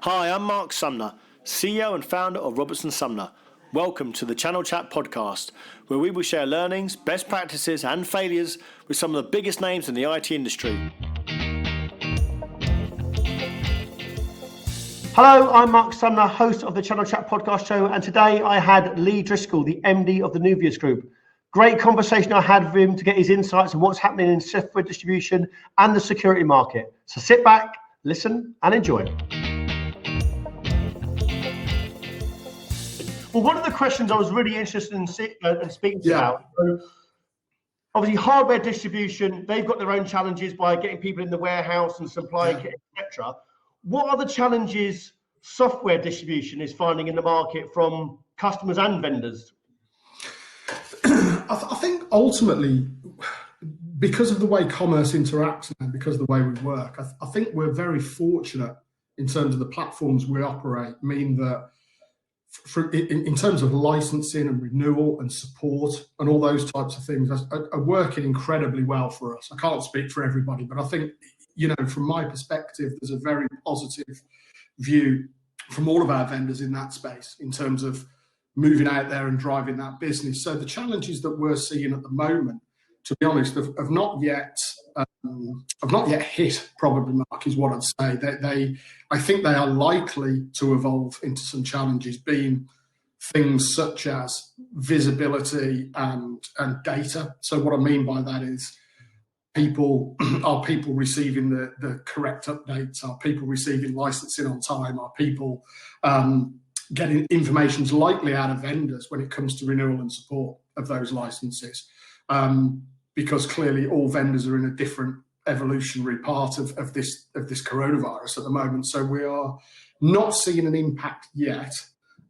Hi, I'm Mark Sumner, CEO and founder of Robertson Sumner. Welcome to the Channel Chat podcast, where we will share learnings, best practices and failures with some of the biggest names in the IT industry. Hello, I'm Mark Sumner, host of the Channel Chat podcast show, and today I had Lee Driscoll, the MD of the Nuvius Group. Great conversation I had with him to get his insights on what's happening in software distribution and the security market. So sit back, listen and enjoy. Well, one of the questions I was really interested in speaking to you about, so obviously hardware distribution, they've got their own challenges by getting people in the warehouse and supplying kit, etc. What are the challenges software distribution is finding in the market from customers and vendors? I think ultimately, because of the way commerce interacts and because of the way we work, I think we're very fortunate in terms of the platforms we operate, mean that in terms of licensing and renewal and support and all those types of things are working incredibly well for us. I can't speak for everybody, but I think, from my perspective, there's a very positive view from all of our vendors in that space in terms of moving out there and driving that business. So the challenges that we're seeing at the moment, to be honest, have not yet hit, probably, Mark, is what I'd say. I think they are likely to evolve into some challenges, being things such as visibility and data. So what I mean by that is, are people receiving the correct updates? Are people receiving licensing on time? Are people getting information likely out of vendors when it comes to renewal and support of those licenses? Because clearly all vendors are in a different evolutionary part of this coronavirus at the moment. So we are not seeing an impact yet.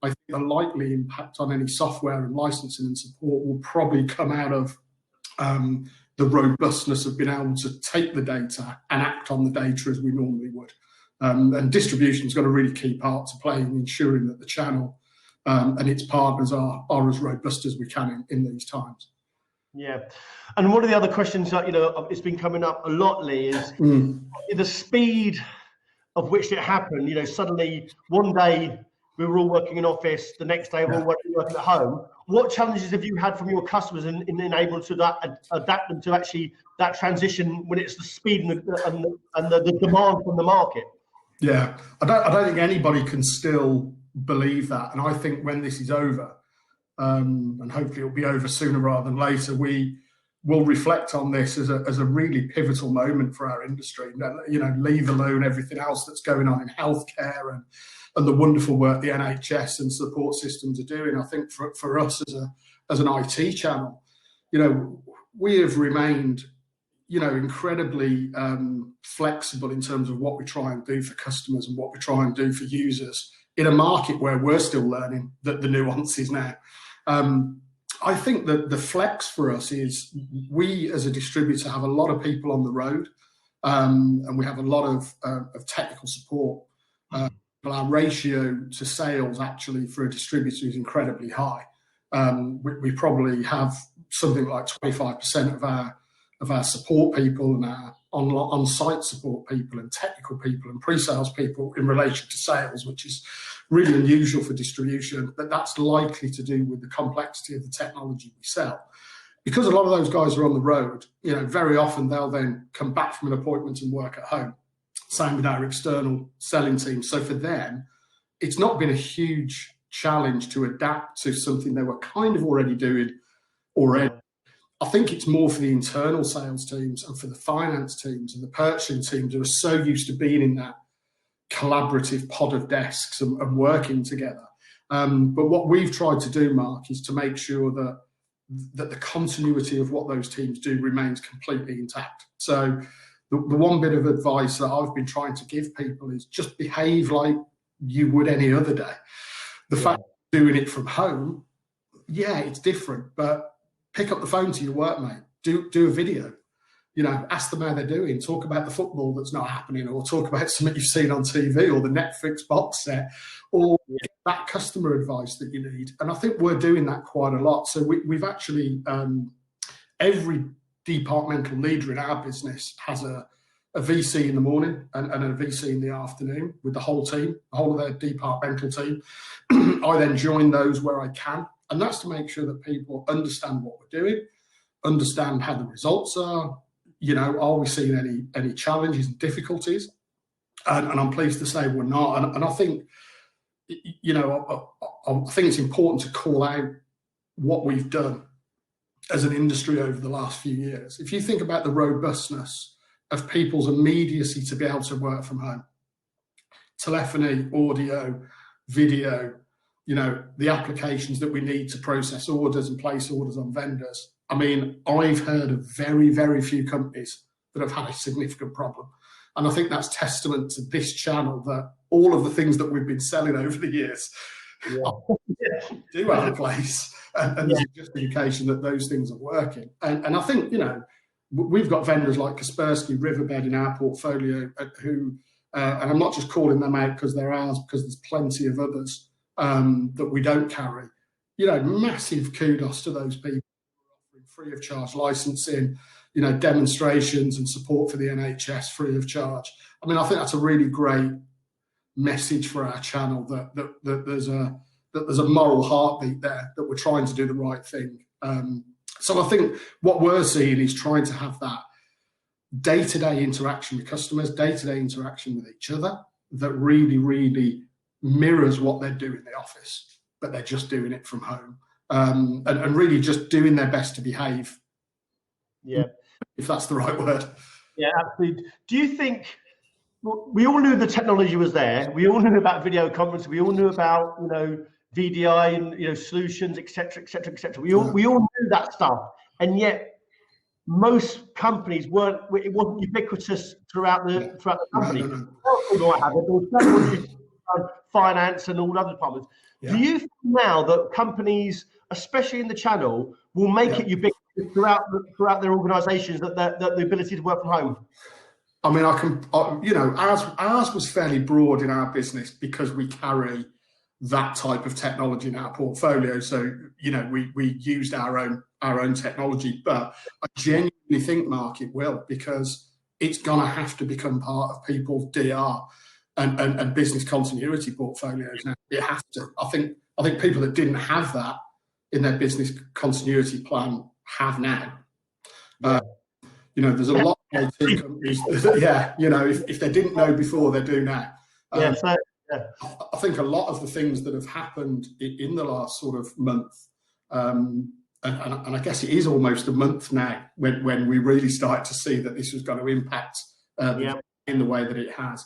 I think the likely impact on any software and licensing and support will probably come out of the robustness of being able to take the data and act on the data as we normally would. And distribution's got a really key part to play in ensuring that the channel and its partners are as robust as we can in these times. Yeah, and one of the other questions that it's been coming up a lot, Lee, is the speed of which it happened. Suddenly one day we were all working in office, the next day we're all working at home. What challenges have you had from your customers in able to adapt them to actually that transition when it's the speed and the demand from the market? Yeah, I don't think anybody can still believe that, and I think when this is over, and hopefully it'll be over sooner rather than later, we will reflect on this as a really pivotal moment for our industry. Leave alone everything else that's going on in healthcare and the wonderful work the NHS and support systems are doing. I think for us as an IT channel, we have remained incredibly flexible in terms of what we try and do for customers and what we try and do for users in a market where we're still learning the nuances now. I think that the flex for us is we as a distributor have a lot of people on the road, and we have a lot of technical support. But our ratio to sales actually for a distributor is incredibly high. We probably have something like 25% of our support people and our on-site support people and technical people and pre-sales people in relation to sales, which is really unusual for distribution, but that's likely to do with the complexity of the technology we sell. Because a lot of those guys are on the road, very often they'll then come back from an appointment and work at home. Same with our external selling team. So for them, it's not been a huge challenge to adapt to something they were kind of already doing already. I think it's more for the internal sales teams and for the finance teams and the purchasing teams who are so used to being in that collaborative pod of desks and working together. But what we've tried to do, Mark, is to make sure that the continuity of what those teams do remains completely intact. So the one bit of advice that I've been trying to give people is just behave like you would any other day. The fact of doing it from home, it's different, but pick up the phone to your workmate, do a video, ask them how they're doing, talk about the football that's not happening, or talk about something you've seen on TV or the Netflix box set, or that customer advice that you need. And I think we're doing that quite a lot. So we've actually, every departmental leader in our business has a a VC in the morning and a VC in the afternoon with the whole team, the whole of their departmental team. I then join those where I can. And that's to make sure that people understand what we're doing, understand how the results are, are we seeing any challenges and difficulties? And I'm pleased to say we're not. And I think, I think it's important to call out what we've done as an industry over the last few years. If you think about the robustness of people's immediacy to be able to work from home, telephony, audio, video, the applications that we need to process orders and place orders on vendors. I mean, I've heard of very, very few companies that have had a significant problem. And I think that's testament to this channel, that all of the things that we've been selling over the years do have a place. And there's a justification that those things are working. And I think, we've got vendors like Kaspersky, Riverbed in our portfolio who, and I'm not just calling them out because they're ours, because there's plenty of others that we don't carry. Massive kudos to those people offering free of charge licensing, demonstrations and support for the NHS free of charge. I mean, I think that's a really great message for our channel, that there's a moral heartbeat there, that we're trying to do the right thing. So I think what we're seeing is trying to have that day-to-day interaction with customers, day-to-day interaction with each other, that really, really mirrors what they're doing in the office, but they're just doing it from home, and really just doing their best to behave. Yeah, if that's the right word. Yeah, absolutely. Do you think, we all knew the technology was there, we all knew about video conference, we all knew about VDI and solutions, etc., etc., etc. We all knew that stuff, and yet most companies it wasn't ubiquitous throughout the company. Finance and all other departments. Do you think now that companies, especially in the channel, will make it ubiquitous throughout their organisations, that the ability to work from home? I mean, ours was fairly broad in our business because we carry that type of technology in our portfolio. So, we used our own technology, but I genuinely think, Mark, it will, because it's going to have to become part of people's DR and business continuity portfolios now. It has to. I think people that didn't have that in their business continuity plan have now. There's a lot of IT companies. If they didn't know before, they do now. I think a lot of the things that have happened in the last sort of month, and I guess it is almost a month now when we really started to see that this was going to impact in the way that it has.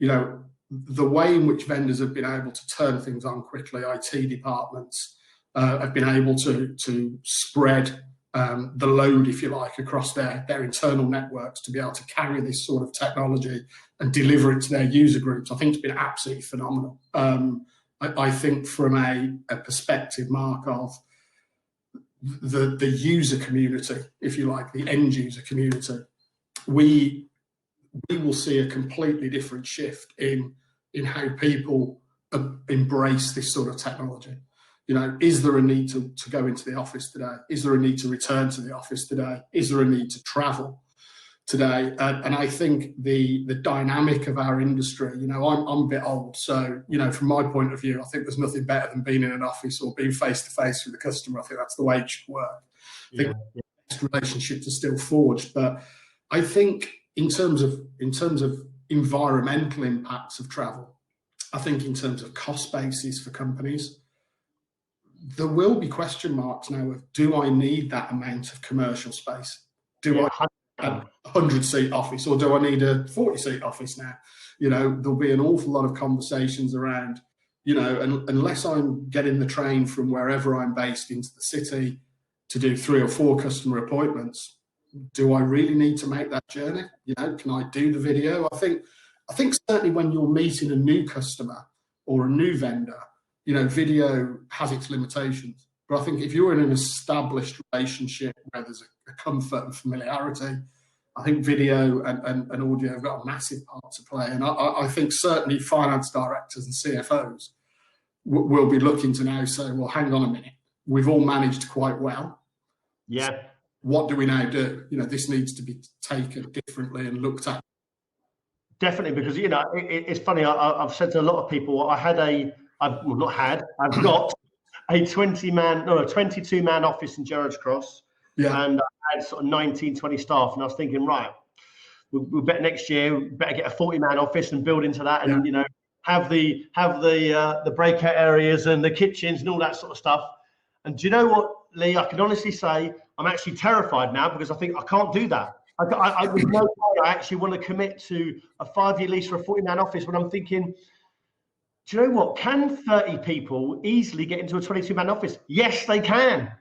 The way in which vendors have been able to turn things on quickly, IT departments have been able to spread the load, if you like, across their internal networks to be able to carry this sort of technology and deliver it to their user groups. I think it's been absolutely phenomenal. I think from a perspective, Mark, of the user community, if you like, the end user community, we will see a completely different shift in how people embrace this sort of technology. Is there a need to go into the office today? Is there a need to return to the office today? Is there a need to travel today? And I think the dynamic of our industry, I'm a bit old, so, from my point of view, I think there's nothing better than being in an office or being face-to-face with the customer. I think that's the way it should work. I think relationships are still forged, but I think in terms of environmental impacts of travel, I think in terms of cost bases for companies, there will be question marks now of, do I need that amount of commercial space? Do I have a 100-seat office, or do I need a 40-seat office now? There'll be an awful lot of conversations around, and unless I'm getting the train from wherever I'm based into the city to do 3 or 4 customer appointments, do I really need to make that journey? Can I do the video? I think certainly when you're meeting a new customer or a new vendor, video has its limitations. But I think if you're in an established relationship where there's a comfort and familiarity, I think video and audio have got a massive part to play. And I think certainly finance directors and CFOs will be looking to now say, well, hang on a minute, we've all managed quite well. Yeah. What do we now do? This needs to be taken differently and looked at Definitely, because it's funny. I've said to a lot of people, I've got a 22-man office in Gerrards Cross, and I had sort of 19, 20 staff, and I was thinking, right, we better next year, we better get a 40-man office and build into that, and have the breakout areas and the kitchens and all that sort of stuff. And do you know what, Lee? I can honestly say I'm actually terrified now, because I think I can't do that. I with no way I actually want to commit to a 5-year lease for a 40-man office when I'm thinking, do you know what? Can 30 people easily get into a 22-man office? Yes, they can.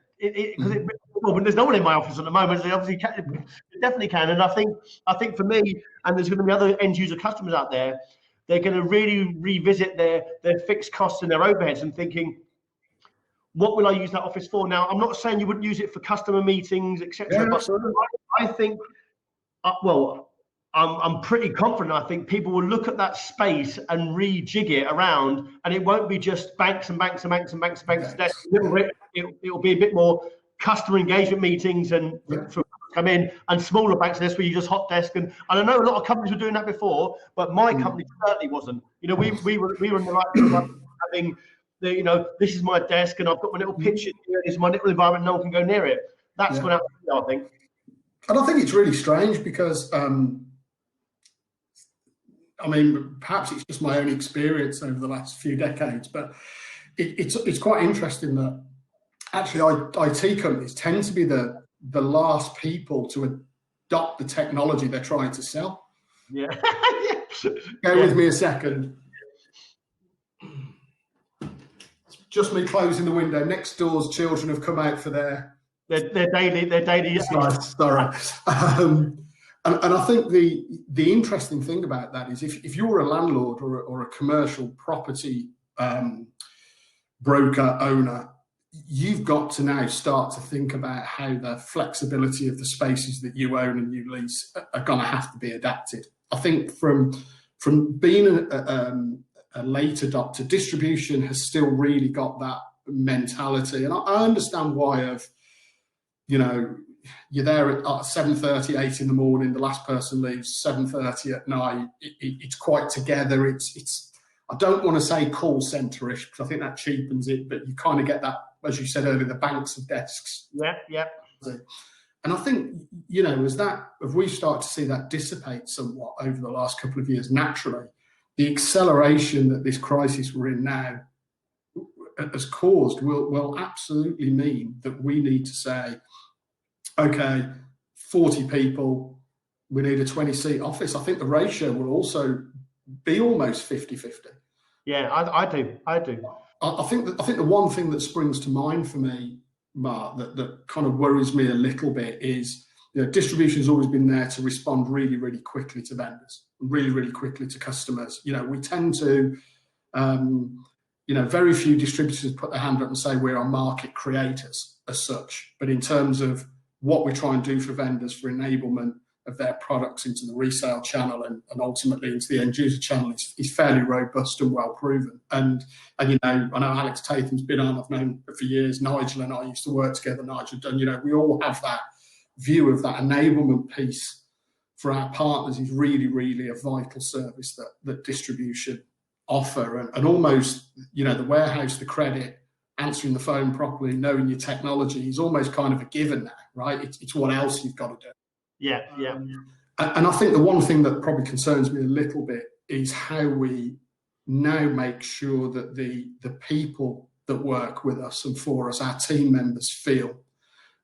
Well, there's no one in my office at the moment. They obviously can. They definitely can. And I think for me, and there's going to be other end user customers out there, they're going to really revisit their fixed costs and their overheads and thinking, what will I use that office for? Now, I'm not saying you wouldn't use it for customer meetings, etc. But I think, I'm pretty confident. I think people will look at that space and rejig it around, and it won't be just banks and banks and banks and banks and banks. Yes. It will be a bit more customer engagement meetings and for come in, and smaller banks. That's where you just hot desk. And I know a lot of companies were doing that before, but my company certainly wasn't. We were in the right having this is my desk, and I've got my little pitch in here. This is my little environment. No one can go near it. That's what I think. And I think it's really strange because, perhaps it's just my own experience over the last few decades, but it's quite interesting that actually IT companies tend to be the last people to adopt the technology they're trying to sell. Yeah. Bear with me a second. Just me closing the window. Next door's children have come out for their daily. Nice, sorry. And I think the interesting thing about that is if you're a landlord or a commercial property broker owner, you've got to now start to think about how the flexibility of the spaces that you own and you lease are going to have to be adapted. I think from being a late adopter, distribution has still really got that mentality, and I understand why. You're there at 7:30, 8 in the morning. The last person leaves 7:30 at night. It's quite together. It's. I don't want to say call centre-ish because I think that cheapens it, but you kind of get that, as you said earlier, the banks of desks. Yeah. And I think, as we start to see that dissipate somewhat over the last couple of years, naturally, the acceleration that this crisis we're in now has caused will absolutely mean that we need to say, okay, 40 people, we need a 20-seat office. I think the ratio will also be almost 50-50. Yeah, I do. I think the one thing that springs to mind for me, Mark, that kind of worries me a little bit is, distribution has always been there to respond really, really quickly to vendors, really, really quickly to customers. We tend to, very few distributors put their hand up and say we're our market creators as such. But in terms of what we try and do for vendors for enablement of their products into the resale channel and ultimately into the end user channel is fairly robust and well proven. And I know Alex Tatham's been on, I've known for years. Nigel and I used to work together. Nigel done, we all have that view of that enablement piece for our partners is really, really a vital service that distribution offer. And almost, the warehouse, the credit, answering the phone properly, knowing your technology is almost kind of a given now, right? It's what else you've got to do. Yeah. And I think the one thing that probably concerns me a little bit is how we now make sure that the people that work with us and for us, our team members, feel.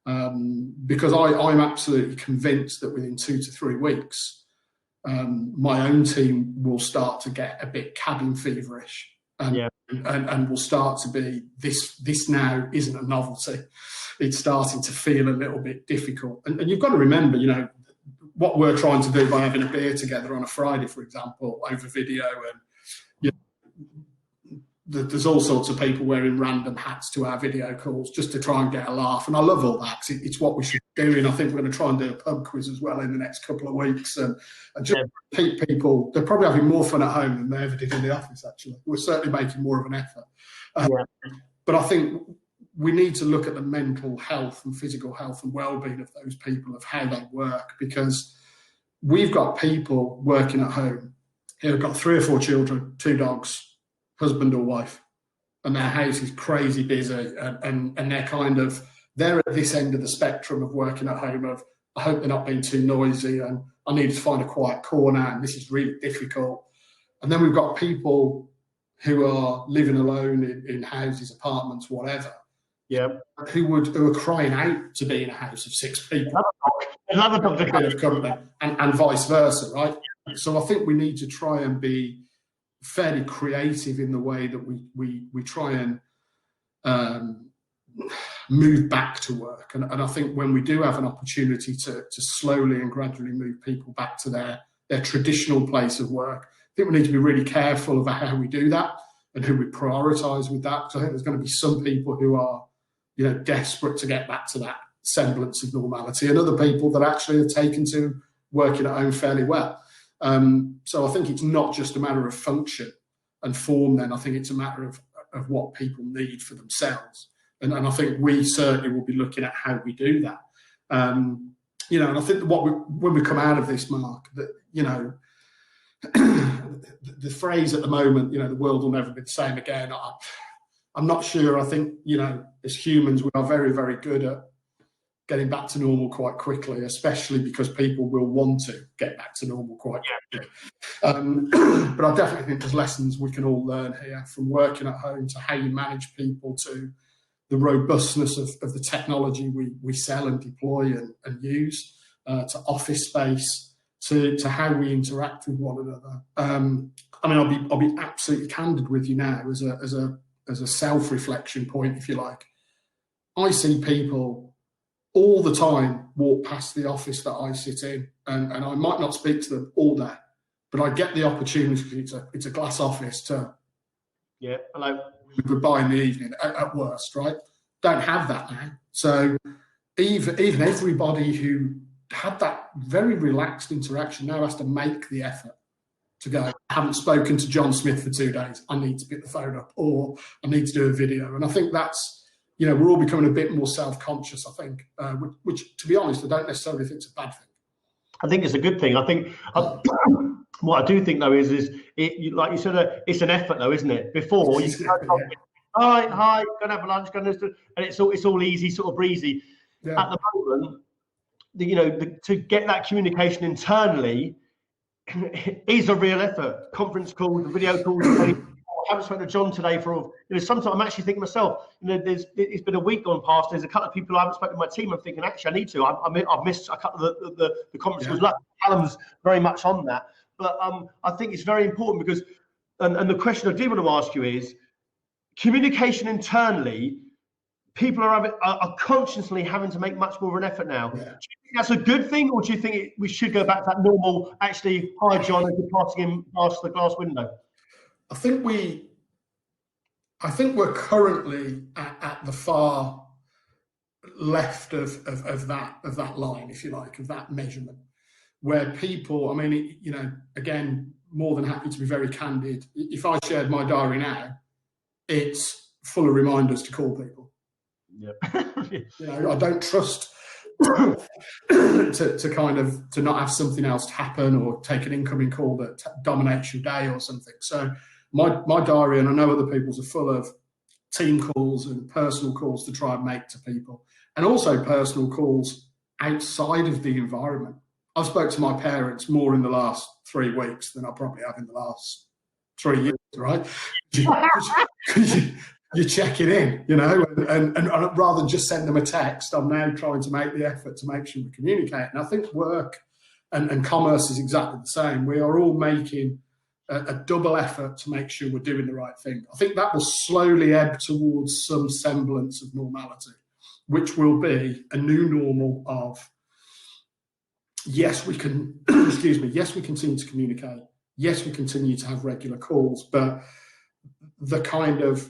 Because I'm absolutely convinced that within 2 to 3 weeks, my own team will start to get a bit cabin feverish. And will start to be, this now isn't a novelty. It's starting to feel a little bit difficult. And you've got to remember, what we're trying to do by having a beer together on a Friday, for example, over video, and there's all sorts of people wearing random hats to our video calls just to try and get a laugh. And I love all that. It's what we should do. And I think we're going to try and do a pub quiz as well in the next couple of weeks. And just keep people, they're probably having more fun at home than they ever did in the office, actually. We're certainly making more of an effort. But I think we need to look at the mental health and physical health and well-being of those people, of how they work, because we've got people working at home who have got 3 or 4 children, 2 dogs, husband or wife, and their house is crazy busy, and they're at this end of the spectrum of working at home of, I hope they're not being too noisy, and I need to find a quiet corner, and this is really difficult. And then we've got people who are living alone in houses, apartments, whatever. Yeah. Who are crying out to be in a house of 6 people. Another dog. A bit of company, and vice versa, right? So I think we need to try and be fairly creative in the way that we try and move back to work. And I think when we do have an opportunity to slowly and gradually move people back to their traditional place of work, I think we need to be really careful about how we do that and who we prioritise with that. So I think there's going to be some people who are, desperate to get back to that semblance of normality, and other people that actually are taken to working at home fairly well. So I think it's not just a matter of function and form then. I think it's a matter of what people need for themselves. And I think we certainly will be looking at how we do that. And I think when we come out of this, Mark, that, the phrase at the moment, the world will never be the same again. I'm not sure. I think, as humans, we are very, very good at getting back to normal quite quickly, especially because people will want to get back to normal quite quickly. But I definitely think there's lessons we can all learn here, from working at home to how you manage people, to the robustness of the technology we sell and deploy and use, to office space, to how we interact with one another. I'll be absolutely candid with you now as a self-reflection point, if you like. I see people all the time walk past the office that I sit in, and I might not speak to them all day, but I get the opportunity. It's a glass office to hello, goodbye in the evening at worst, right? Don't have that now. So even everybody who had that very relaxed interaction now has to make the effort to go, I haven't spoken to John Smith for 2 days, I need to pick the phone up, or I need to do a video. And I think that's, we're all becoming a bit more self-conscious, I think, which, to be honest, I don't necessarily think it's a bad thing. I think it's a good thing. I think what I do think, though, is like you said, it's an effort, though, isn't it? Before, you hi, go and have a lunch, and it's all easy, sort of breezy. Yeah. At the moment, to get that communication internally is a real effort. Conference calls, video calls. I haven't spoken to John today for, sometimes I'm actually thinking myself, it's been a week gone past, there's a couple of people I haven't spoken to my team, I'm thinking, actually, I need to. I've missed a couple of the conference calls. Callum's very much on that. But I think it's very important because, and the question I do want to ask you is, communication internally, people are consciously having to make much more of an effort now. Yeah. Do you think that's a good thing, or do you think we should go back to that normal, actually, hi, John, as you're passing him past the glass window? I think we're currently at the far left of that line, if you like, of that measurement, where people, again, more than happy to be very candid. If I shared my diary now, it's full of reminders to call people. Yeah. I don't trust to not have something else happen, or take an incoming call that dominates your day or something. So my diary, and I know other people's, are full of team calls and personal calls to try and make to people, and also personal calls outside of the environment. I've spoke to my parents more in the last 3 weeks than I probably have in the last 3 years, right? You're checking in, and rather than just send them a text, I'm now trying to make the effort to make sure we communicate. And I think work and commerce is exactly the same. We are all making a double effort to make sure we're doing the right thing. I think that will slowly ebb towards some semblance of normality, which will be a new normal of, yes, we can, yes, we continue to communicate. Yes, we continue to have regular calls, but the kind of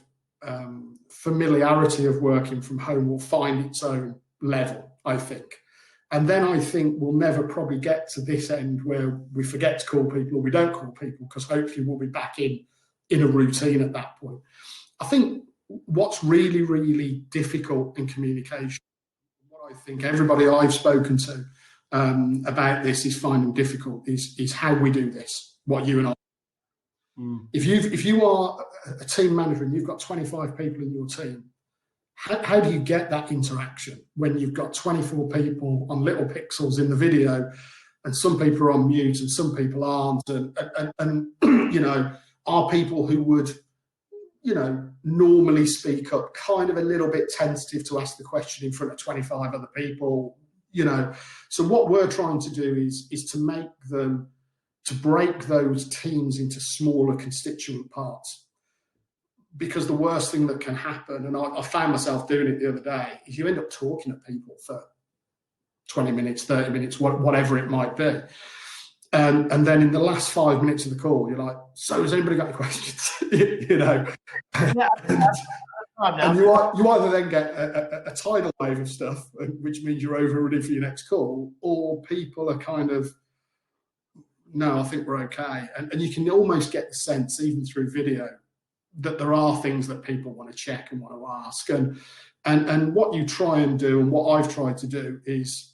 familiarity of working from home will find its own level, I think. And then I think we'll never probably get to this end where we forget to call people, or we don't call people, because hopefully we'll be back in a routine at that point. I think what's really, really difficult in communication, what I think everybody I've spoken to about this is finding difficult, is how we do this, what you and I If you are a team manager and you've got 25 people in your team, how do you get that interaction when you've got 24 people on little pixels in the video, and some people are on mute and some people aren't, and you know, are people who would, you know, normally speak up kind of a little bit tentative to ask the question in front of 25 other people, you know? So what we're trying to do is to make them, to break those teams into smaller constituent parts. Because the worst thing that can happen, and I found myself doing it the other day, is you end up talking to people for 20 minutes, 30 minutes, whatever it might be. And then in the last 5 minutes of the call, you're like, so has anybody got any questions? You know? Yeah. And you either then get a tidal wave of stuff, which means you're overrunning for your next call, or people are kind of, no, I think we're okay. And you can almost get the sense, even through video, that there are things that people want to check and want to ask. And what you try and do, and what I've tried to do, is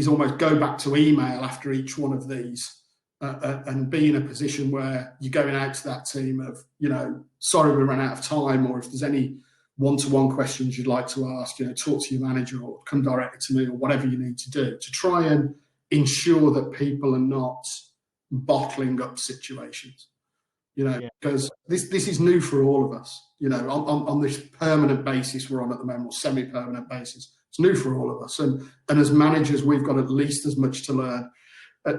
almost go back to email after each one of these, and be in a position where you're going out to that team of, you know, sorry, we ran out of time, or if there's any one-to-one questions you'd like to ask, you know, talk to your manager or come directly to me, or whatever you need to do to try and ensure that people are not bottling up situations. You know, because this is new for all of us, you know, on this permanent basis we're on at the moment, or semi-permanent basis. It's new for all of us. And as managers, we've got at least as much to learn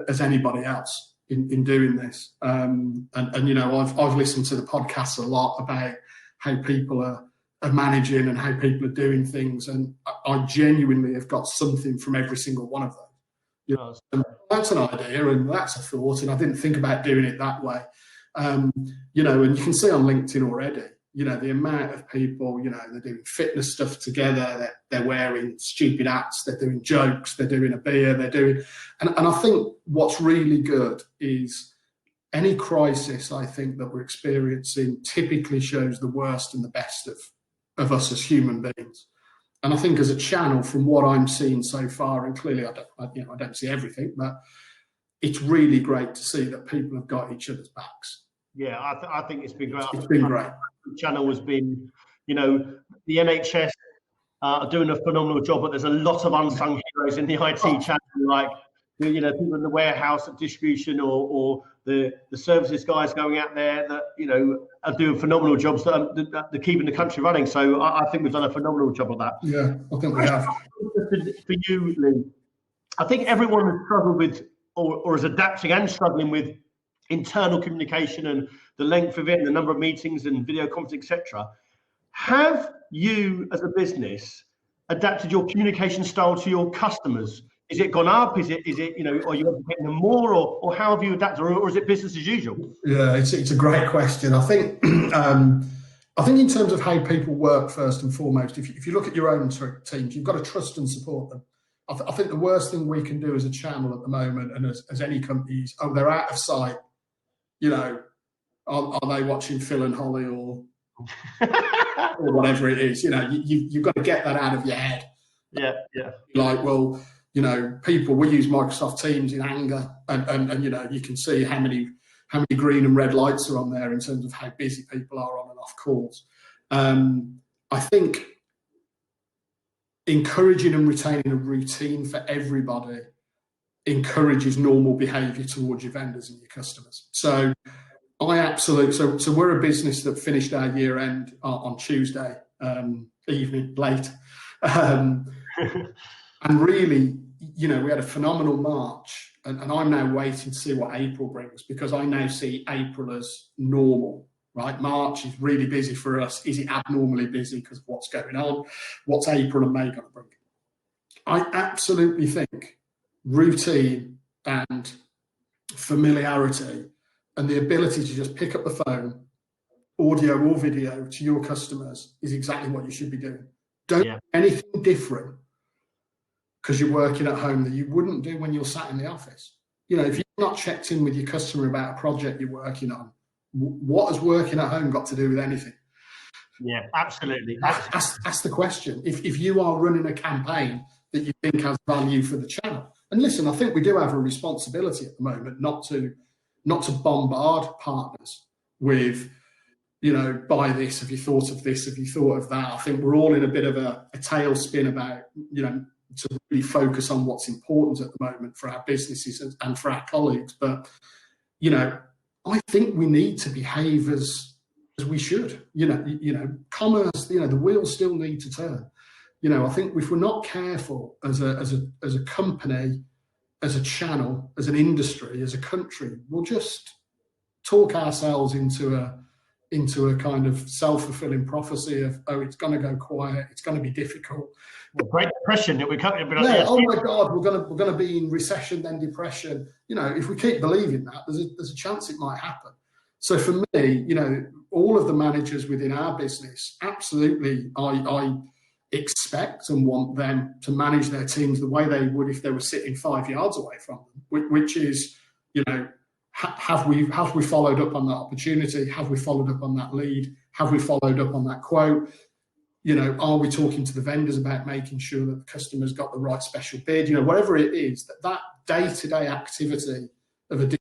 as anybody else in doing this. And you know, I've listened to the podcasts a lot about how people are managing and how people are doing things. And I genuinely have got something from every single one of them. You know, and that's an idea and that's a thought. And I didn't think about doing it that way. You know, and you can see on LinkedIn already, you know, the amount of people, you know, they're doing fitness stuff together, they're wearing stupid hats, they're doing jokes, they're doing a beer, they're doing, and I think what's really good is any crisis, I think, that we're experiencing typically shows the worst and the best of us as human beings. And I think as a channel, from what I'm seeing so far, and clearly I don't see everything, but it's really great to see that people have got each other's backs. Yeah, I think it's been great. It's been great. The channel has been, you know, the NHS are doing a phenomenal job, but there's a lot of unsung heroes in the IT channel, like, you know, people in the warehouse at distribution, or the services guys going out there that, you know, are doing phenomenal jobs that are keeping the country running. So I think we've done a phenomenal job of that. Yeah, I think we have. For you, Lee, I think everyone has struggled with, or is adapting and struggling with, internal communication and the length of it and the number of meetings and video conferencing, etc. Have you as a business adapted your communication style to your customers? Is it gone up? Is it, you know, are you educating them more, or how have you adapted, or is it business as usual? Yeah, it's a great question. I think in terms of how people work, first and foremost, if you look at your own teams, you've got to trust and support them. I think the worst thing we can do as a channel at the moment, and as any companies, they're out of sight. You know, are they watching Phil and Holly or whatever it is? You know, you've got to get that out of your head. Yeah. Like, well, you know, we use Microsoft Teams in anger, and you know, you can see how many green and red lights are on there in terms of how busy people are on and off calls. I think encouraging and retaining a routine for everybody encourages normal behaviour towards your vendors and your customers. So so we're a business that finished our year end on Tuesday evening, late. And really, you know, we had a phenomenal March, and I'm now waiting to see what April brings, because I now see April as normal, right? March is really busy for us. Is it abnormally busy because of what's going on? What's April and May going to bring? I absolutely think routine and familiarity and the ability to just pick up the phone, audio or video, to your customers is exactly what you should be doing. Don't do anything different because you're working at home that you wouldn't do when you're sat in the office. You know, if you're not checked in with your customer about a project you're working on, what has working at home got to do with anything? Yeah, absolutely. Ask the question. If you are running a campaign that you think has value for the channel, and listen, I think we do have a responsibility at the moment not to not to bombard partners with, you know, buy this, have you thought of this, have you thought of that. I think we're all in a bit of a tailspin about, you know, to really focus on what's important at the moment for our businesses and for our colleagues. But, you know, I think we need to behave as we should. You know, commerce, you know, the wheels still need to turn. You know, I think if we're not careful as a company, as a channel, as an industry, as a country, we'll just talk ourselves into a kind of self-fulfilling prophecy of, oh, it's going to go quiet, it's going to be difficult. Well, Great Depression that we can't. Yeah, oh my God, we're going to be in recession, then depression. You know, if we keep believing that, there's a chance it might happen. So for me, you know, all of the managers within our business, absolutely, I expect and want them to manage their teams the way they would if they were sitting 5 yards away from them, which is, you know, have we followed up on that opportunity? Have we followed up on that lead? Have we followed up on that quote? You know, are we talking to the vendors about making sure that the customer's got the right special bid? You know, whatever it is, that day-to-day activity of a business,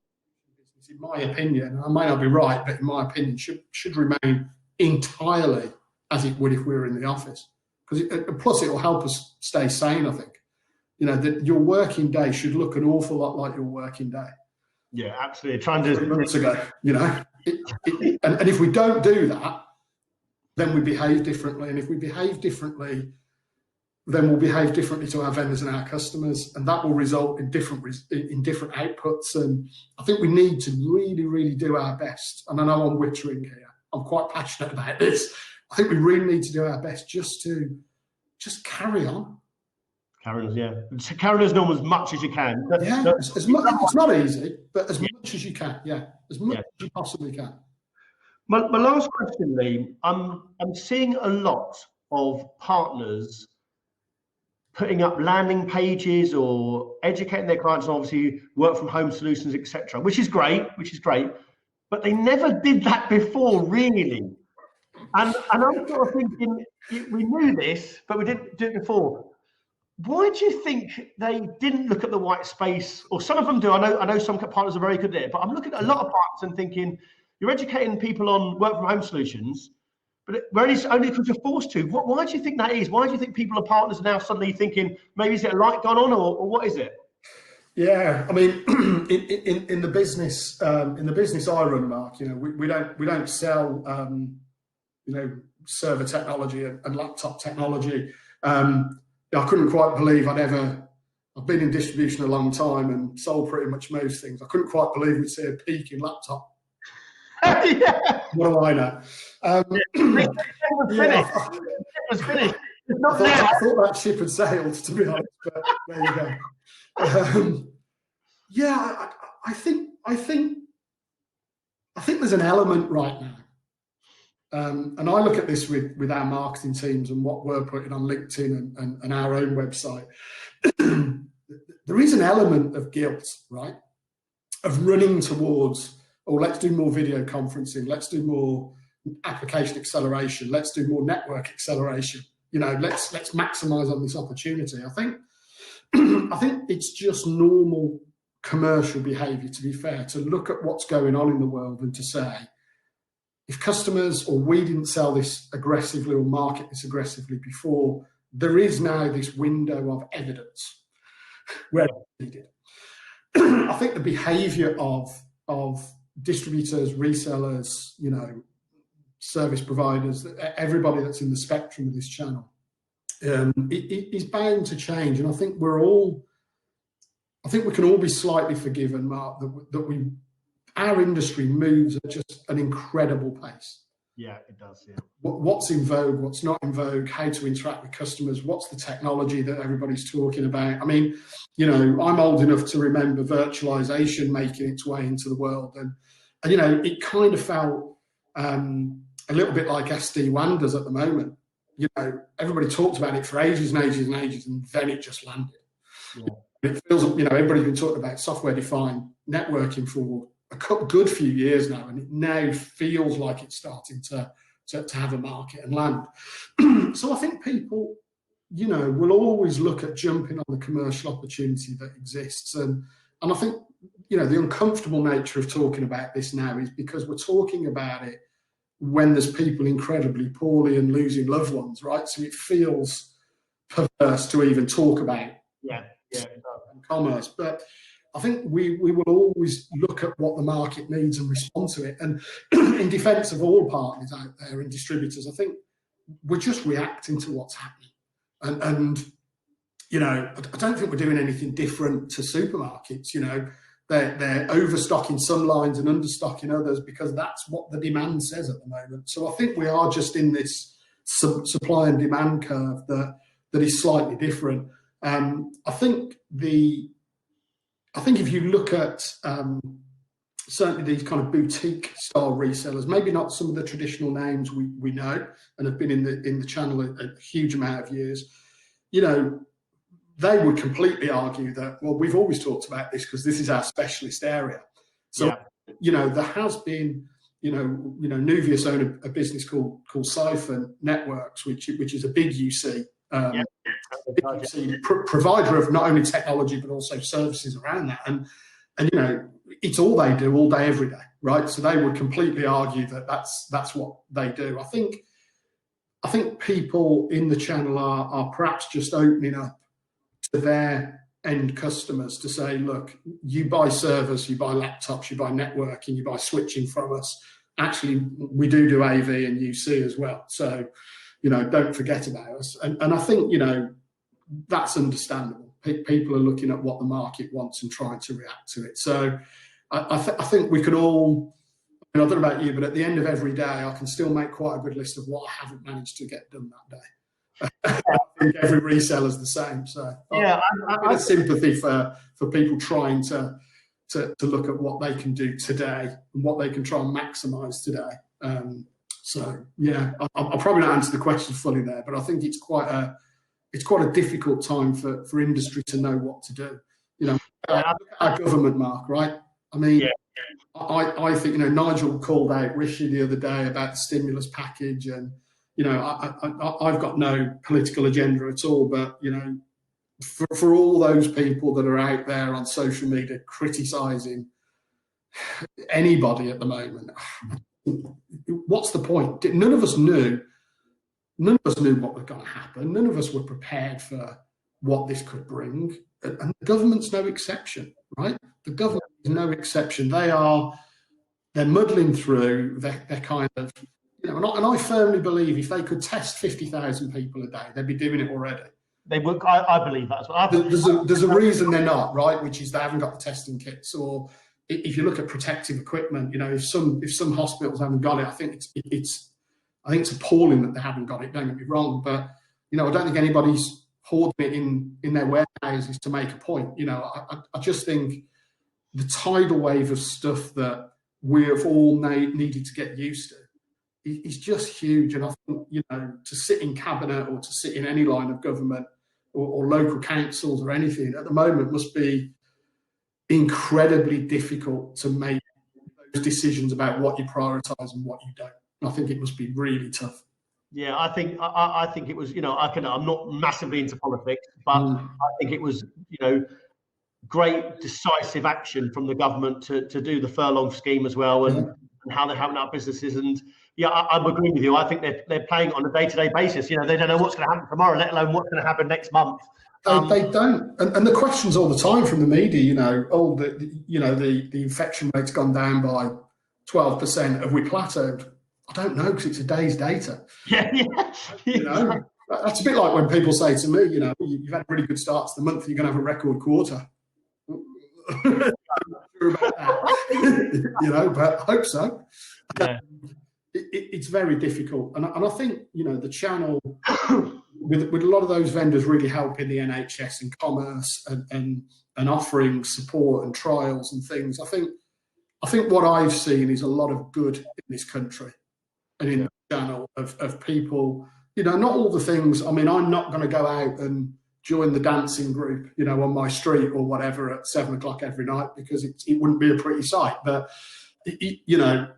in my opinion, and I may not be right, but in my opinion, should remain entirely as it would if we were in the office. Plus, it will help us stay sane, I think. You know, that your working day should look an awful lot like your working day. Yeah, absolutely. Trying to 3 months ago, you know, and if we don't do that, then we behave differently. And if we behave differently, then we'll behave differently to our vendors and our customers, and that will result in different outputs. And I think we need to really, really do our best. And I know I'm wittering here. I'm quite passionate about this. I think we really need to do our best just carry on. Carry on as much as you can. Yeah, as much, it's not easy, but as much as you can. Yeah, as much as you possibly can. My last question, Lee. I'm seeing a lot of partners putting up landing pages or educating their clients on obviously work from home solutions, etc., which is great. But they never did that before, really. And I'm sort of thinking, we knew this, but we didn't do it before. Why do you think they didn't look at the white space? Or some of them do. I know some partners are very good at it, but I'm looking at a lot of partners and thinking, you're educating people on work from home solutions, but only because you're forced to. Why do you think that is? Why do you think people are partners now suddenly thinking, maybe is it a light gone on, or what is it? Yeah, I mean, in the business I run, Mark, you know, we don't sell you know, server technology and laptop technology. I couldn't quite believe I've been in distribution a long time and sold pretty much most things. I couldn't quite believe we'd see a peak in laptop. Yeah. What do I know? It was finished. It's not now. I thought that ship had sailed, to be honest, but there you go. Yeah, I think there's an element right now. And I look at this with our marketing teams and what we're putting on LinkedIn and our own website. There is an element of guilt, right? Of running towards, let's do more video conferencing, let's do more application acceleration, let's do more network acceleration. You know, let's maximize on this opportunity. I think it's just normal commercial behavior, to be fair, to look at what's going on in the world and to say, if customers or we didn't sell this aggressively or market this aggressively before, there is now this window of evidence where we did. I think the behavior of distributors, resellers, you know, service providers, everybody that's in the spectrum of this channel, it is bound to change. And I think we can all be slightly forgiven, Mark, that our industry moves at just an incredible pace. Yeah, it does. Yeah. What's in vogue, what's not in vogue, how to interact with customers, what's the technology that everybody's talking about. I mean, you know, I'm old enough to remember virtualization making its way into the world. And you know, it kind of felt a little bit like SD-WAN does at the moment. You know, everybody talked about it for ages and ages and ages, and then it just landed. Yeah. It feels, you know, everybody's been talking about software-defined networking for a good few years now, and it now feels like it's starting to have a market and land. So I think people, you know, will always look at jumping on the commercial opportunity that exists, and I think you know, the uncomfortable nature of talking about this now is because we're talking about it when there's people incredibly poorly and losing loved ones, right? So it feels perverse to even talk about commerce. But I think we will always look at what the market needs and respond to it. And in defence of all partners out there and distributors, I think we're just reacting to what's happening. And you know, I don't think we're doing anything different to supermarkets. You know, they're overstocking some lines and understocking others because that's what the demand says at the moment. So I think we are just in this supply and demand curve that is slightly different. I think if you look at certainly these kind of boutique style resellers, maybe not some of the traditional names we know and have been in the channel a huge amount of years, you know, they would completely argue that, well, we've always talked about this because this is our specialist area. So, you know, there has been, you know, Nuvius own a business called Siphon Networks, which is a big UC, provider of not only technology but also services around that. And you know, it's all they do all day, every day, right? So they would completely argue that that's what they do. I think people in the channel are perhaps just opening up to their end customers to say, look, you buy servers, you buy laptops, you buy networking, you buy switching from us. Actually, we do AV and UC as well. So, you know, don't forget about us. And I think, you know, that's understandable. People are looking at what the market wants and trying to react to it. So I think we could all, I don't know about you, but at the end of every day, I can still make quite a good list of what I haven't managed to get done that day. I think every reseller's the same. So yeah, I have sympathy for people trying to look at what they can do today and what they can try and maximise today. So yeah, I'll probably not answer the question fully there, but I think it's quite a difficult time for industry to know what to do. You know, our government, Mark, right? I mean, I think, you know, Nigel called out Rishi the other day about the stimulus package, and you know, I've got no political agenda at all, but you know, for all those people that are out there on social media criticising anybody at the moment, what's the point? None of us knew what was going to happen. None of us were prepared for what this could bring. And the government's no exception, right? The government is no exception. They're muddling through. They're kind of, you know, and I firmly believe if they could test 50,000 people a day, they'd be doing it already. They would. I believe that as well. There's a reason they're not, right? Which is they haven't got the testing kits. Or if you look at protective equipment, you know, if some hospitals haven't got it, I think it's appalling that they haven't got it. Don't get me wrong, but you know, I don't think anybody's hoarding it in their warehouses to make a point. You know, I just think the tidal wave of stuff that we have all needed to get used to is just huge. And I think, you know, to sit in cabinet or to sit in any line of government or local councils or anything at the moment must be incredibly difficult to make those decisions about what you prioritise and what you don't. I think it must be really tough. Yeah, I think it was, you know, I'm not massively into politics, but I think it was, you know, great decisive action from the government to do the furlong scheme as well, and how they're helping out businesses. And yeah, I'm agreeing with you. I think they're playing on a day-to-day basis. You know, they don't know what's going to happen tomorrow, let alone what's going to happen next month. They don't, and the questions all the time from the media. You know, the infection rate's gone down by 12%. Have we plateaued? I don't know, because it's a day's data. Yeah. You know, that's a bit like when people say to me, you know, you've had a really good start to the month, you're going to have a record quarter. I'm not sure about that. You know, but I hope so. Yeah. It's very difficult, and I think, you know, the channel with a lot of those vendors really helping the NHS and commerce and offering support and trials and things. I think what I've seen is a lot of good in this country and in the channel of people, you know, not all the things. I mean, I'm not going to go out and join the dancing group, you know, on my street or whatever at 7 o'clock every night, because it wouldn't be a pretty sight. But, you know,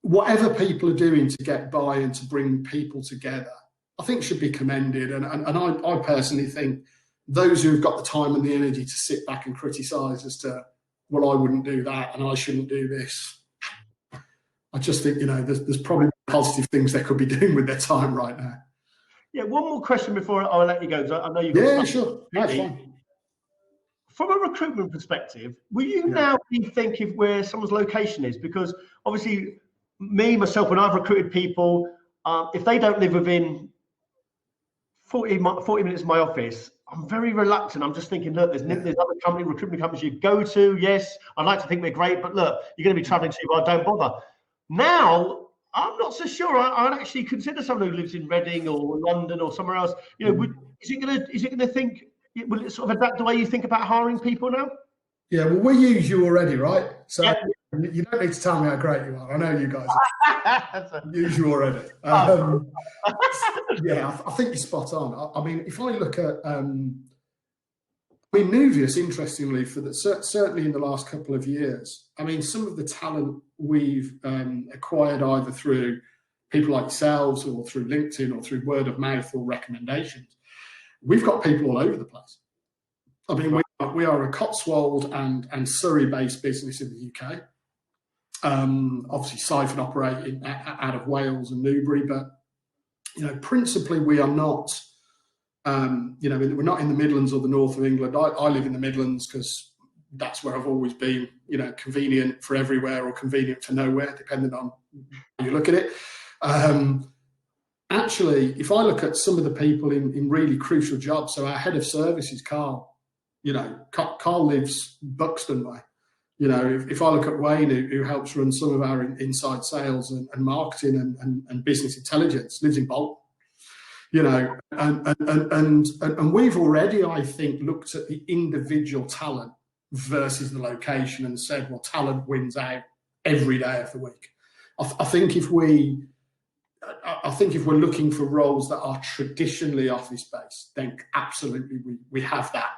whatever people are doing to get by and to bring people together, I think should be commended. And I personally think those who've got the time and the energy to sit back and criticise as to well, I wouldn't do that and I shouldn't do this. I just think, there's probably positive things they could be doing with their time right now. Yeah, one more question before I'll let you go, because I know you've got Yeah, sure. That's fine. From a recruitment perspective, will you now be thinking where someone's location is? Because obviously, myself, when I've recruited people, if they don't live within 40 minutes of my office, I'm very reluctant. I'm just thinking, look, there's other recruitment companies you go to. Yes, I'd like to think they're great, but look, you're going to be traveling to, well, don't bother. Now, I'm not so sure. I'd actually consider someone who lives in Reading or London or somewhere else. Is it going to think? Will it sort of adapt the way you think about hiring people now? Yeah, well, we use you already, right? So you don't need to tell me how great you are. I know you guys use you already. Yeah, I think you're spot on. I mean, if I look at, Nuvius, interestingly, certainly in the last couple of years, I mean, some of the talent we've acquired either through people like yourselves or through LinkedIn or through word of mouth or recommendations, we've got people all over the place. I mean, we are a Cotswold and Surrey-based business in the UK. Obviously, Siphon operating out of Wales and Newbury, but principally we are not. We're not in the Midlands or the north of England. I live in the Midlands because that's where I've always been. Convenient for everywhere or convenient for nowhere, depending on how you look at it. Actually, if I look at some of the people in really crucial jobs, so our head of service is Carl. Carl lives Buxton way. If I look at Wayne, who helps run some of our inside sales and marketing and business intelligence, lives in Bolton. And we've already, I think, looked at the individual talent versus the location and said, well, talent wins out every day of the week. I think if we're looking for roles that are traditionally office-based, then absolutely we have that.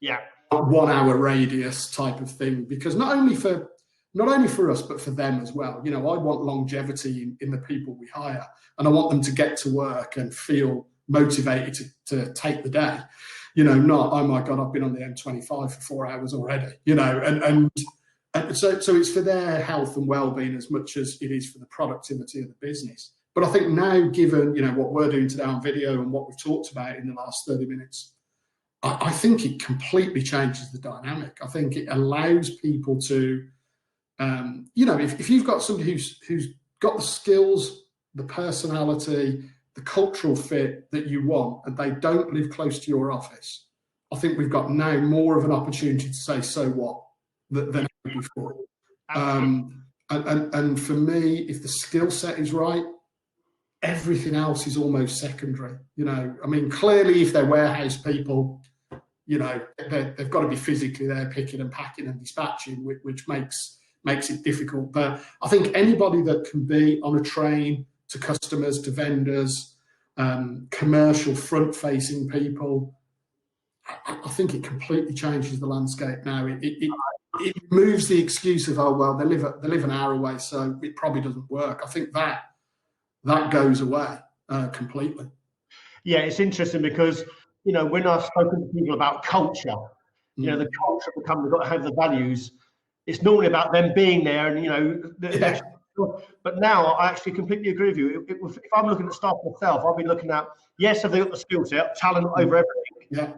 Yeah. 1 hour radius type of thing, because not only for us, but for them as well. I want longevity in the people we hire, and I want them to get to work and feel motivated to take the day. Not, oh my God, I've been on the M25 for 4 hours already, and so it's for their health and well-being as much as it is for the productivity of the business. But I think now, given, what we're doing today on video and what we've talked about in the last 30 minutes, I think it completely changes the dynamic. I think it allows people to, if you've got somebody who's got the skills, the personality, the cultural fit that you want, and they don't live close to your office, I think we've got now more of an opportunity to say, so what, than before. And for me, if the skill set is right, everything else is almost secondary. Clearly, if they're warehouse people, they've got to be physically there, picking and packing and dispatching, which makes it difficult. But I think anybody that can be on a train to customers, to vendors, commercial front-facing people, I think it completely changes the landscape now. It removes the excuse of, oh well, they live an hour away, so it probably doesn't work. I think that goes away completely. Yeah, it's interesting because when I've spoken to people about culture, the culture of the company, got to have the values. It's normally about them being there, and but now I actually completely agree with you. If I'm looking at staff myself, I'll be looking at, yes, have they got the skill set, talent over everything. Yeah.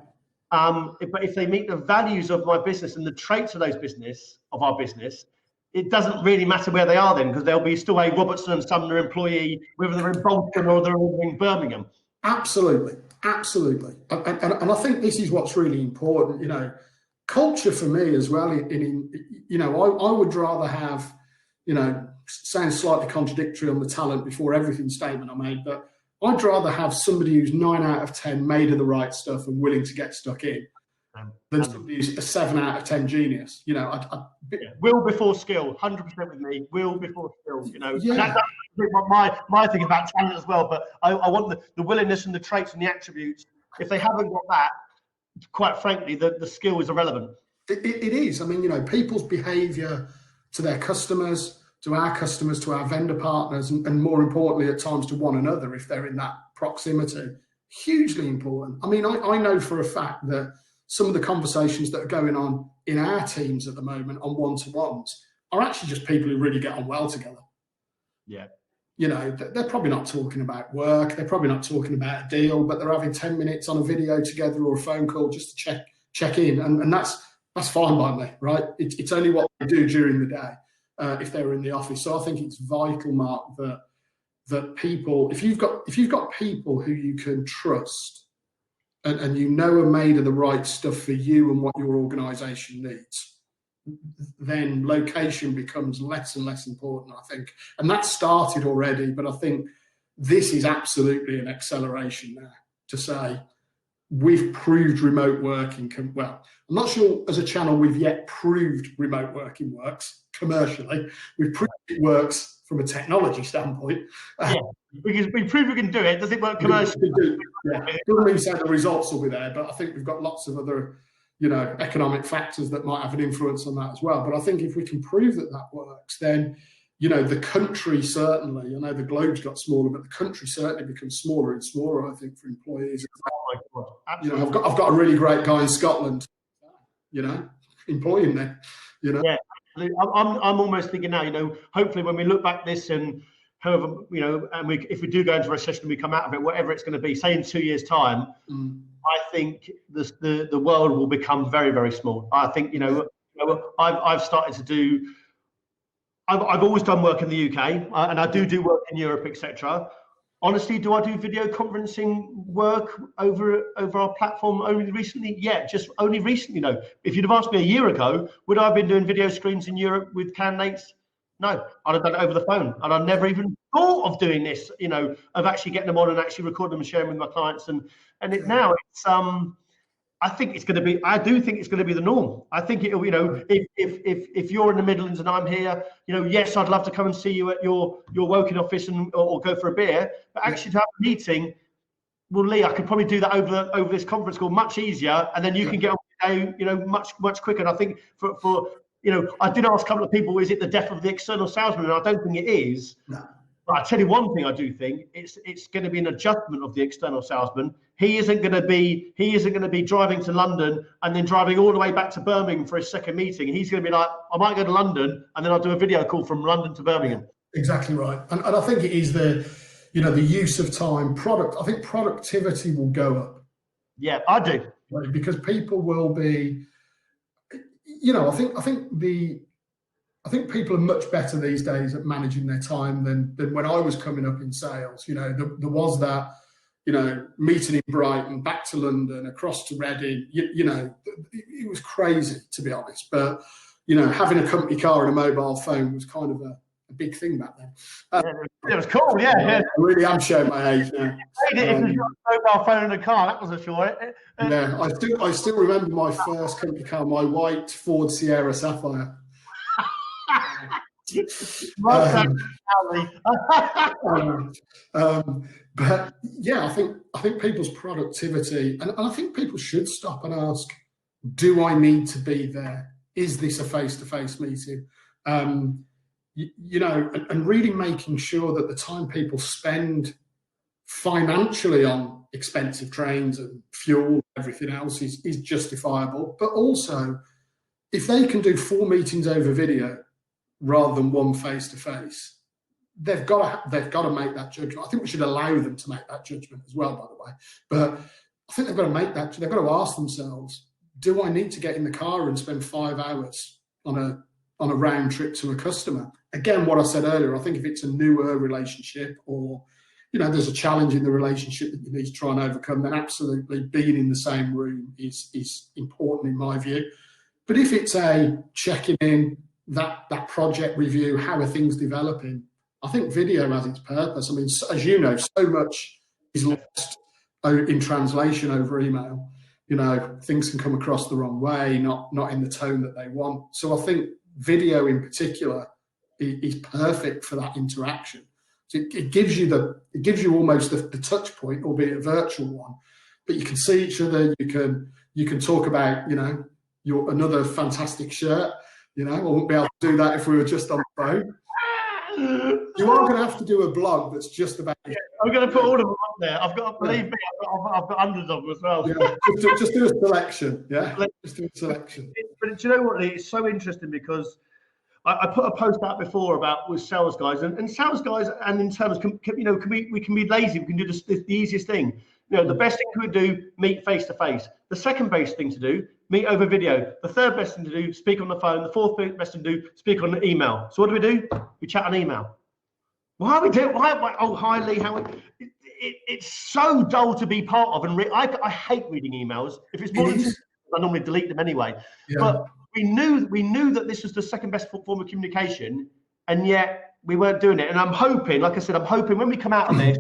But if they meet the values of my business and the traits of our business, it doesn't really matter where they are then, because they'll be still a Robertson and Sumner employee, whether they're in Bolton or they're in Birmingham. Absolutely. And I think this is what's really important. Culture for me as well. I would rather have, sounds slightly contradictory on the talent before everything statement I made, but I'd rather have somebody who's 9 out of 10 made of the right stuff and willing to get stuck in than somebody who's a 7 out of 10 genius. Will before skill, 100% with me. Will before skill. Yeah. That's my thing about talent as well. But I want the willingness and the traits and the attributes. If they haven't got that, quite frankly, the skill is irrelevant. It is. People's behaviour to their customers, to our vendor partners, and more importantly, at times to one another, if they're in that proximity, hugely important. I know for a fact that some of the conversations that are going on in our teams at the moment on one-to-ones are actually just people who really get on well together. Yeah. You know, they're probably not talking about work, they're probably not talking about a deal, but they're having 10 minutes on a video together or a phone call just to check in, and that's fine by me, right? It's only what they do during the day if they're in the office. So I think it's vital, Mark, that people, if you've got people who you can trust and you know are made of the right stuff for you and what your organisation needs, then location becomes less and less important, I think. And that started already, but I think this is absolutely an acceleration now to say we've proved remote working. Well, I'm not sure as a channel we've yet proved remote working works commercially. We've proved it works from a technology standpoint. Yeah, because we prove we can do it. Does it work commercially? Yeah. Doesn't mean say the results will be there, but I think we've got lots of other, you know, economic factors that might have an influence on that as well. But I think if we can prove that that works, then, you know, the country certainly, I know the globe's got smaller, but the country certainly becomes smaller and smaller, I think, for employees. Oh my God, absolutely. You know, I've got a really great guy in Scotland, you know, employing there, you know. Yeah, I'm almost thinking now, you know, hopefully when we look back this and however, you know, and if we do go into recession and we come out of it, whatever it's going to be, say in 2 years' time, I think the world will become very, very small. I think, you know, I've started to do, I've always done work in the UK, and I do work in Europe, etc. Honestly, do I do video conferencing work over our platform only recently? Yeah, just only recently. No, if you'd have asked me a year ago, would I have been doing video screens in Europe with candidates? No, I'd have done it over the phone, and I never even thought of doing this. You know, of actually getting them on and actually recording them and sharing with my clients. And now it's I think it's going to be. I do think it's going to be the norm. I think it'll. You know, if you're in the Midlands and I'm here, you know, yes, I'd love to come and see you at your Woking office or go for a beer. But actually, to have a meeting, well, Lee, I could probably do that over this conference call much easier, and then you can get on with the day, you know, much quicker. And I think for you know, I did ask a couple of people, is it the death of the external salesman? And I don't think it is. No. But I tell you one thing, I do think it's going to be an adjustment of the external salesman. He isn't going to be driving to London and then driving all the way back to Birmingham for his second meeting. He's going to be like, I might go to London and then I'll do a video call from London to Birmingham. Exactly right. And I think it is the use of time, I think productivity will go up. Yeah, I do. Because people will be, you know, I think people are much better these days at managing their time than when I was coming up in sales. You know, there was that, you know, meeting in Brighton, back to London, across to Reading. You know, it was crazy, to be honest. But, you know, having a company car and a mobile phone was kind of a big thing back then. It was cool, yeah. I really am showing my age now. If you've got a mobile phone in the car, that was a sure. Yeah, I still remember my first company car, my white Ford Sierra Sapphire. But yeah, I think people's productivity, and I think people should stop and ask, do I need to be there? Is this a face-to-face meeting? You know, and really making sure that the time people spend financially on expensive trains and fuel, everything else is justifiable. But also, if they can do 4 meetings over video rather than 1 face-to-face, they've got to make that judgment. I think we should allow them to make that judgment as well, by the way. But I think they've got to make that. They've got to ask themselves, do I need to get in the car and spend 5 hours on a round trip to a customer? Again, what I said earlier, I think if it's a newer relationship or, you know, there's a challenge in the relationship that you need to try and overcome, then absolutely being in the same room is important in my view. But if it's a checking in, that project review, how are things developing, I think video has its purpose. I mean, as you know, so much is lost in translation over email. You know, things can come across the wrong way, not in the tone that they want. So I think video in particular is perfect for that interaction. So it gives you almost the touch point, albeit a virtual one, but you can see each other. You can talk about, you know, another fantastic shirt. You know, I wouldn't be able to do that if we were just on the phone. You are going to have to do a blog that's just about. Yeah, I'm going to put all of them up there. I've got, believe me, I've got hundreds of them as well. Yeah, just do a selection. Yeah, just do a selection. But do you know what? Lee? It's so interesting because I put a post out before about with sales guys and sales guys, and in terms, we can be lazy. We can do the easiest thing. The best thing we do, meet face to face. The second best thing to do, meet over video. The third best thing to do, speak on the phone. The fourth best thing to do, speak on the email. So what do? We chat on email. Why are we doing? Why? Oh, hi Lee. It's so dull to be part of, and I hate reading emails. If it's more than 2, I normally delete them anyway. Yeah. But we knew that this was the second best form of communication, and yet we weren't doing it. And I'm hoping, like I said, when we come out of this,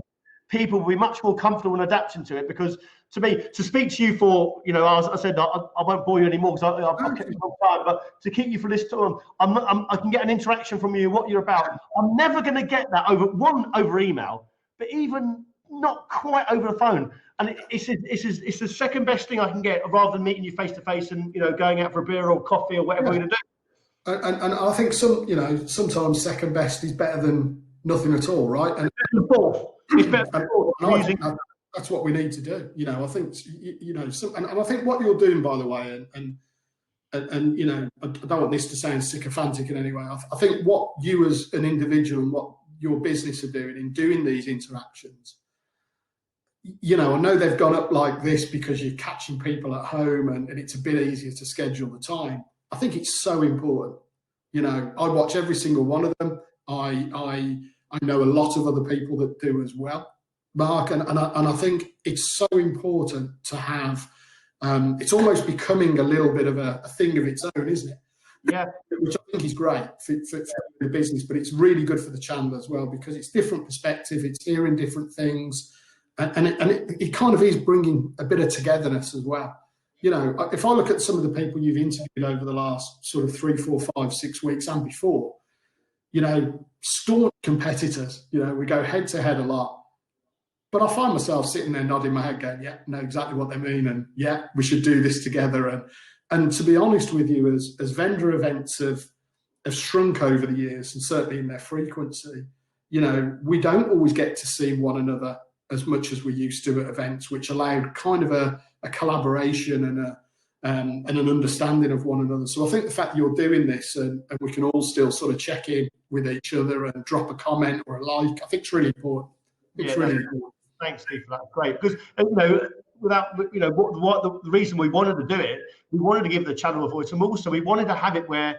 people will be much more comfortable in adapting to it. Because to me, to speak to you for, as I said, I won't bore you anymore because I've kept you for a long time. But to keep you for this time, I can get an interaction from you, what you're about. I'm never going to get that over email, but even not quite over the phone. And it's the second best thing I can get, rather than meeting you face to face and going out for a beer or coffee or whatever we're going to do. And I think sometimes second best is better than nothing at all, right? And it's better than fourth. That's what we need to do. I think and I think what you're doing, by the way, and I don't want this to sound sycophantic in any way. I think what you as an individual and what your business are doing in doing these interactions. I know they've gone up like this because you're catching people at home and it's a bit easier to schedule the time. I think it's so important. I watch every single one of them. I know a lot of other people that do as well, Mark, and I think it's so important to have. It's almost becoming a little bit of a thing of its own, isn't it? Yeah, which I think is great for the business, but it's really good for the channel as well because it's different perspective. It's hearing different things. And it kind of is bringing a bit of togetherness as well. If I look at some of the people you've interviewed over the last sort of 3, 4, 5, 6 weeks and before, staunch competitors, we go head to head a lot. But I find myself sitting there nodding my head going, yeah, know exactly what they mean. And yeah, we should do this together. And to be honest with you, as vendor events have shrunk over the years and certainly in their frequency, we don't always get to see one another as much as we used to at events, which allowed kind of a collaboration and an understanding of one another. So I think the fact that you're doing this and we can all still sort of check in with each other and drop a comment or a like, I think it's really important. Important. Thanks, Steve, for that. Great. Because, without, what the reason we wanted to do it, we wanted to give the channel a voice. And also we wanted to have it where,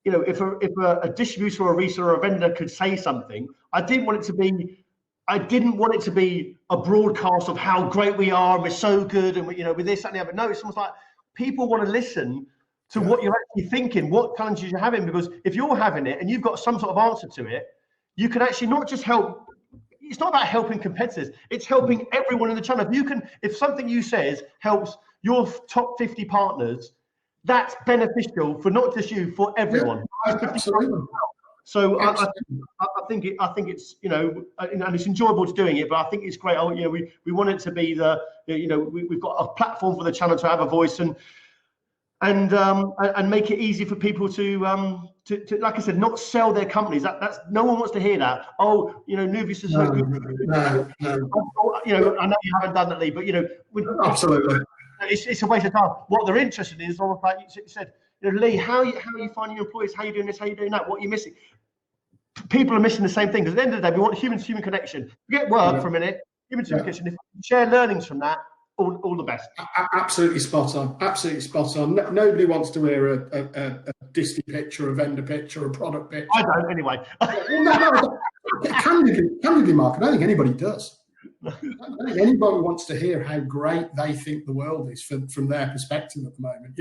if a distributor or a reseller or a vendor could say something, I didn't want it to be a broadcast of how great we are and we're so good and with this and the other. No, it's almost like people want to listen to what you're actually thinking, what challenges you're having, because if you're having it and you've got some sort of answer to it, you can actually not just help. It's not about helping competitors, it's helping everyone in the channel. If something you says helps your top 50 partners, that's beneficial for not just you, for everyone. Yeah, absolutely. So I think it's and it's enjoyable to doing it, but I think it's great. We want it to be we've got a platform for the channel to have a voice and make it easy for people to like I said, not sell their companies. That's no one wants to hear that. Oh, Nuvius is so good. No. I know you haven't done that, Lee, but absolutely, it's a waste of time. What they're interested in is almost like you said. Lee, how are you finding your employees? How are you doing this? How are you doing that? What are you missing? People are missing the same thing. Because at the end of the day, we want human-to-human connection. Forget work for a minute. Human-to-human connection. If we share learnings from that, all the best. Absolutely spot on. Absolutely spot on. Nobody wants to hear a Disney picture, a vendor picture, a product picture. I don't, anyway. No. Candidly, Mark, I don't think anybody does. I don't think anybody wants to hear how great they think the world is from their perspective at the moment.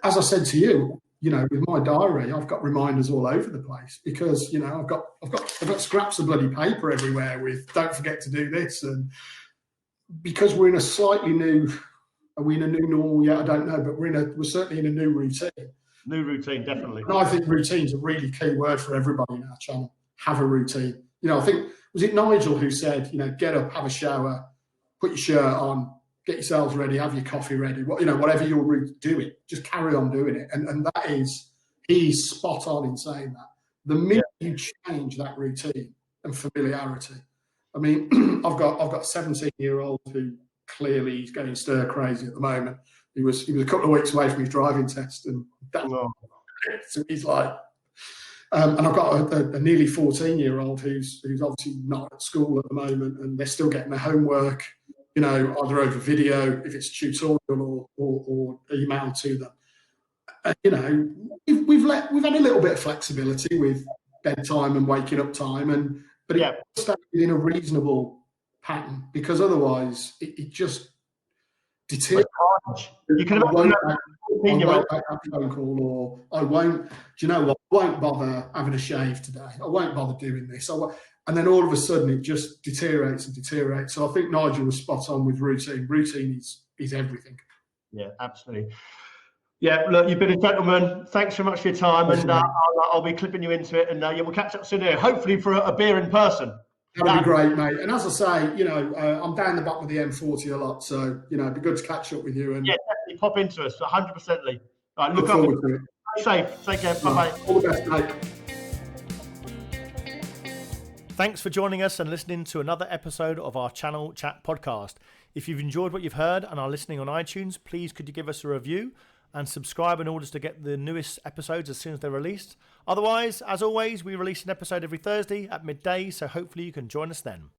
As I said to you, with my diary, I've got reminders all over the place because I've got scraps of bloody paper everywhere with "don't forget to do this," and because we're in a slightly new, are we in a new normal yet? I don't know, but we're certainly in a new routine. New routine, definitely. And I think routine's a really key word for everybody in our channel. Have a routine. I think was it Nigel who said, get up, have a shower, put your shirt on, get yourselves ready, have your coffee ready, whatever you're doing, just carry on doing it. And that is, he's spot on in saying that. The minute you change that routine and familiarity, I mean, I've got a 17-year-old who clearly is going stir crazy at the moment. He was a couple of weeks away from his driving test, and so he's like, and I've got a nearly 14-year-old who's obviously not at school at the moment, and they're still getting their homework, you know, either over video, if it's tutorial, or email to them. And, you know, we've had a little bit of flexibility with bedtime and waking up time, but it stayed in a reasonable pattern, because otherwise it just deteriorates. You can I won't make that phone call, or I won't. Do you know what? I won't bother having a shave today. I won't bother doing this. And then all of a sudden it just deteriorates and deteriorates. So I think Nigel was spot on with routine. Routine is everything. Yeah, absolutely. Yeah, look, you've been a gentleman. Thanks so much for your time, and I'll be clipping you into it, and we'll catch up soon here, hopefully for a beer in person. That'd be great, mate. And as I say, you know, I'm down the bottom of the M40 a lot, so, you know, it'd be good to catch up with you. And yeah, definitely pop into us, 100%. All right, look forward to it. Stay safe. Take care. Bye-bye. All the best, mate. Thanks for joining us and listening to another episode of our Channel Chat podcast. If you've enjoyed what you've heard and are listening on iTunes, please could you give us a review and subscribe in order to get the newest episodes as soon as they're released. Otherwise, as always, we release an episode every Thursday at midday, so hopefully you can join us then.